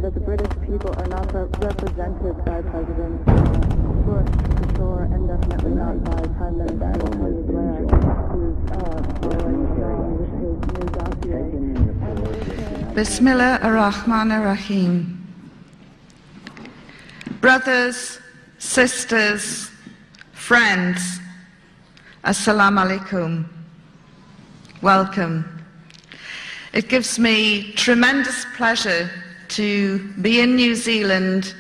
that the British people are not represented by President Bush, for sure, and definitely not by Prime Minister Tony Blair, who's following along with his new dossier. Bismillah ar-Rahman ar-Rahim. Brothers, sisters, friends, Assalamu alaikum. Welcome. It gives me tremendous pleasure to be in New Zealand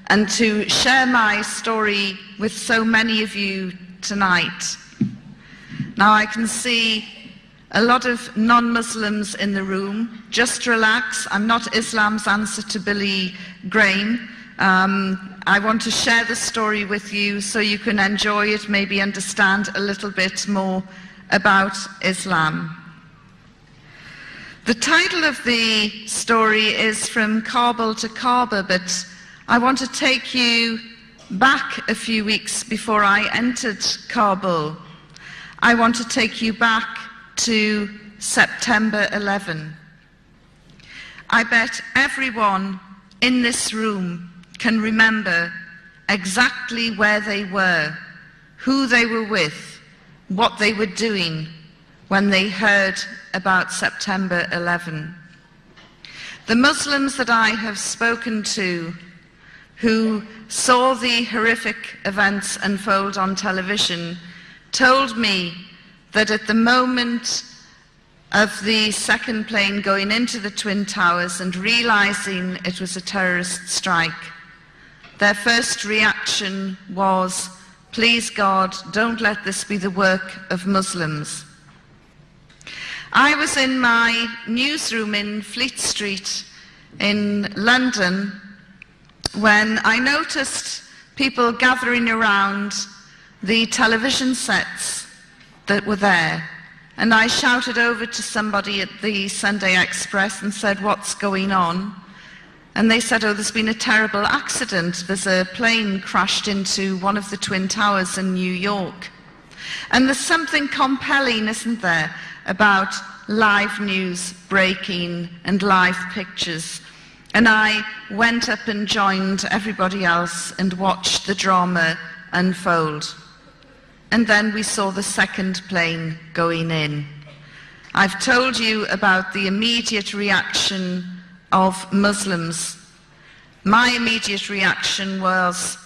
and to share my story with so many of you tonight. Now I can see a lot of non-Muslims in the room. Just relax, I'm not Islam's answer to Billy Graham. I want to share the story with you so you can enjoy it, maybe understand a little bit more about Islam. The title of the story is From Kabul to Kaaba, but I want to take you back a few weeks before I entered Kabul. I want to take you back to September 11. I bet everyone in this room can remember exactly where they were, who they were with, what they were doing when they heard about September 11. The Muslims that I have spoken to who saw the horrific events unfold on television told me that at the moment of the second plane going into the Twin Towers and realizing it was a terrorist strike, their first reaction was, please God, don't let this be the work of Muslims. I was in my newsroom in Fleet Street in London when I noticed people gathering around the television sets that were there. And I shouted over to somebody at the Sunday Express and said, what's going on? And they said, oh, there's been a terrible accident. There's a plane crashed into one of the Twin Towers in New York. And there's something compelling, isn't there, about live news breaking and live pictures. And I went up and joined everybody else and watched the drama unfold. And then we saw the second plane going in. I've told you about the immediate reaction of Muslims. My immediate reaction was,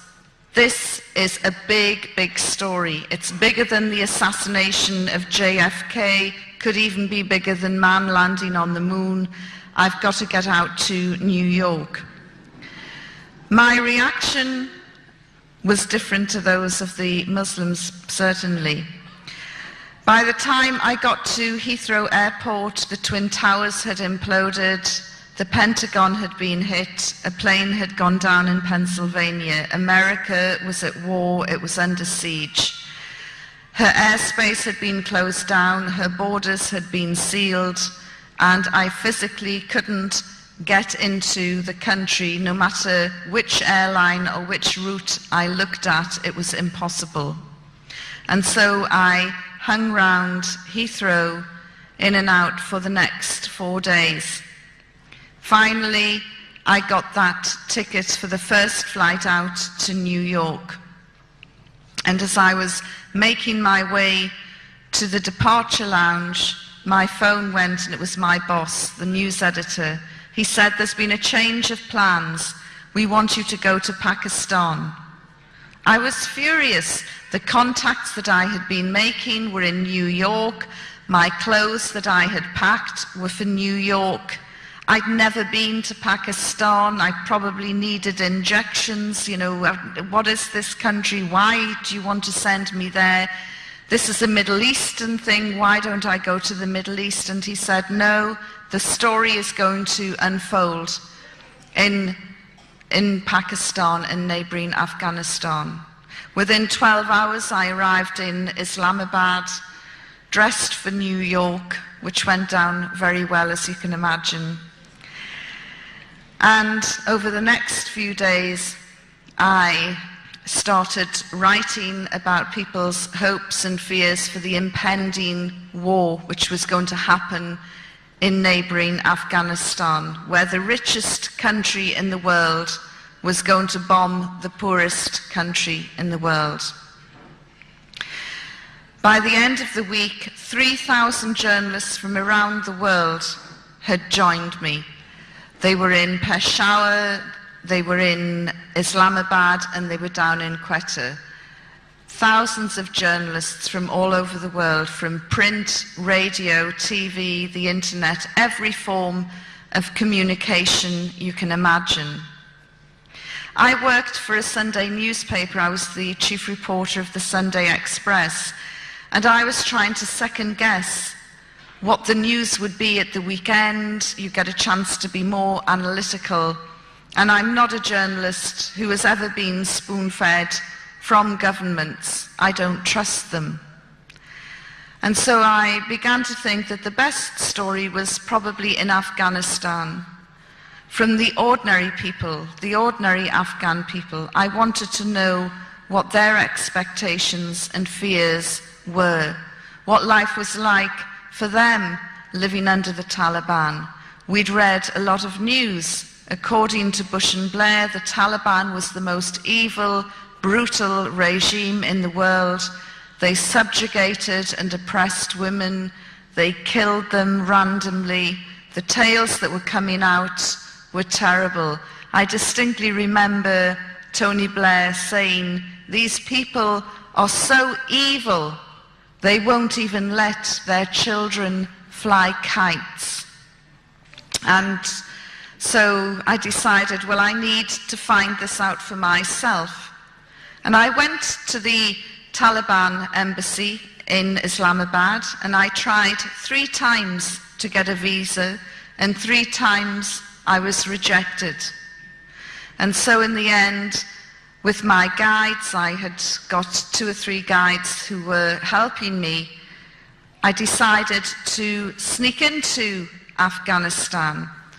this is a big, big story. It's bigger than the assassination of JFK, could even be bigger than man landing on the moon. I've got to get out to New York. My reaction was different to those of the Muslims, certainly. By the time I got to Heathrow Airport, the Twin Towers had imploded, the Pentagon had been hit, a plane had gone down in Pennsylvania. America was at war, it was under siege. Her airspace had been closed down, her borders had been sealed, and I physically couldn't get into the country. No matter which airline or which route I looked at, it was impossible. And so I hung round Heathrow in and out for the next 4 days. Finally, I got that ticket for the first flight out to New York. And as I was making my way to the departure lounge, my phone went and it was my boss, the news editor. He said, there's been a change of plans. We want you to go to Pakistan. I was furious. The contacts that I had been making were in New York. My clothes that I had packed were for New York. I'd never been to Pakistan. I probably needed injections. You know, what is this country? Why do you want to send me there? This is a Middle Eastern thing. Why don't I go to the Middle East? And he said, no, the story is going to unfold in Pakistan and neighboring Afghanistan. Within 12 hours, I arrived in Islamabad, dressed for New York, which went down very well, as you can imagine. And over the next few days, I started writing about people's hopes and fears for the impending war which was going to happen in neighboring Afghanistan, where the richest country in the world was going to bomb the poorest country in the world. By the end of the week, 3,000 journalists from around the world had joined me. They were in Peshawar, they were in Islamabad, and they were down in Quetta. Thousands of journalists from all over the world, from print, radio, TV, the internet, every form of communication you can imagine. I worked for a Sunday newspaper. I was the chief reporter of the Sunday Express, and I was trying to second guess what the news would be at the weekend. You get a chance to be more analytical. And I'm not a journalist who has ever been spoon-fed from governments. I don't trust them. And so I began to think that the best story was probably in Afghanistan. From the ordinary people, the ordinary Afghan people, I wanted to know what their expectations and fears were, what life was like for them living under the Taliban. We'd read a lot of news. According to Bush and Blair, the Taliban was the most evil, brutal regime in the world. They subjugated and oppressed women. They killed them randomly. The tales that were coming out were terrible. I distinctly remember Tony Blair saying, "These people are so evil, they won't even let their children fly kites." And so I decided, well, I need to find this out for myself. And I went to the Taliban embassy in Islamabad, and I tried 3 times to get a visa, and 3 times I was rejected. And so in the end, with my guides, I had got 2 or 3 guides who were helping me, I decided to sneak into Afghanistan.